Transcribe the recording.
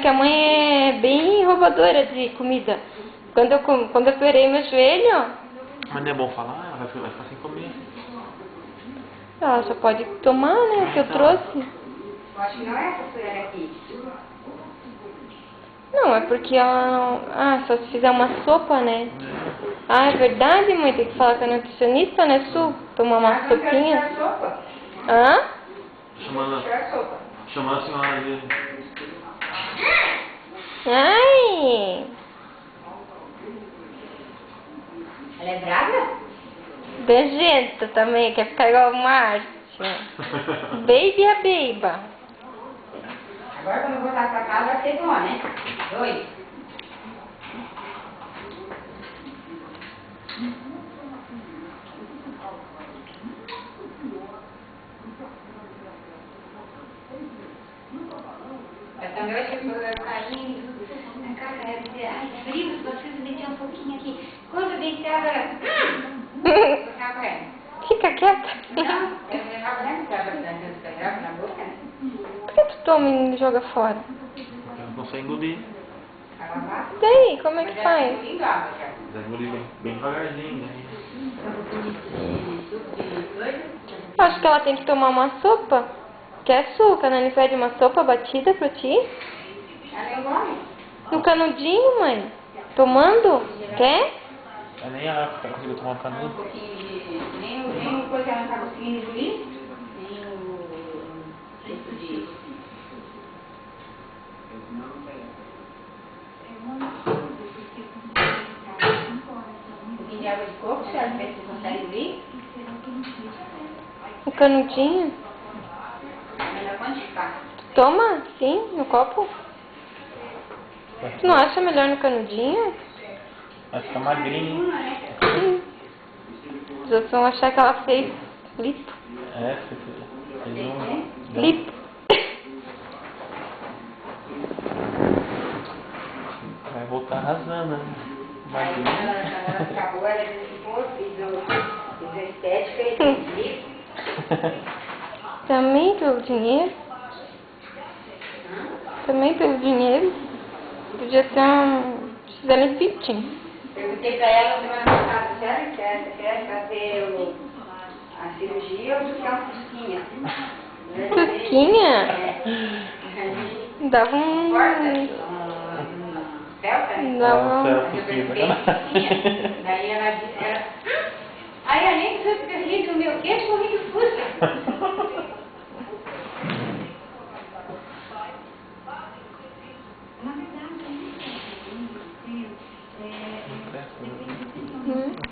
que a mãe é bem roubadora de comida. Quando eu operei meu joelho... Mas não é bom falar? Ela vai ficar sem comer. Ela só pode tomar, né? O que eu trouxe. Eu acho que não é essa colher aqui. Não, é porque ela não... Ah, só se fizer uma sopa, né? Ah, é verdade, mãe? Tem que falar com a nutricionista, né, Su? Tomar uma sopinha. Sopa. Hã? Chamando a senhora ali. Ai! Ela é brava? Beijenta também, quer ficar igual o Márcio. Baby a beiba. Agora quando eu voltar pra casa vai ser bom, né? 2. Mas também vai ter que fazer um carinho. A cara vai dizer, ai, frio, só preciso deitar um pouquinho aqui. Quando deitada, ficava com ela. Fica quieta. Não, eu levava dentro da na boca, né? Por que tu toma e joga fora? Ela não consegue engolir. Ela vai. Daí, como é que faz? Vai engolir bem devagarzinho, né? Acho que ela tem que tomar uma sopa. Quer açúcar? A Nani pede uma sopa batida pra ti? Ela engole. No canudinho, mãe? Tomando? Quer? É nem ela conseguiu tomar um Um canudo. pouquinho de... Nem o coisa que ela não tá conseguindo engolir. Nem o... tipo de... Um pouquinho de água de coco, se ela não vê se consegue engolir. No canudinho? Melhor quando ficar. Toma? Sim, no copo? Tu não acha melhor no canudinho? Vai ficar magrinho. Sim. Os outros vão achar que ela fez lipo. É, fez um... Lipo. Vai voltar arrasando, né? Aí quando ela acabou, ela disse, pô, fiz a estética e fiz lipo. Também pelo dinheiro. Também pelo dinheiro. Podia ser um... Gisele Bündchen. Perguntei pra ela semana passada, se ela quer fazer a cirurgia ou se quer uma fusquinha. Fusquinha? É. Dava um... Delta, né? Dava Ela um... conseguiu, Daí ela disse, ai, eu nem sei porque ri do meu queixo, eu ri do Fusca.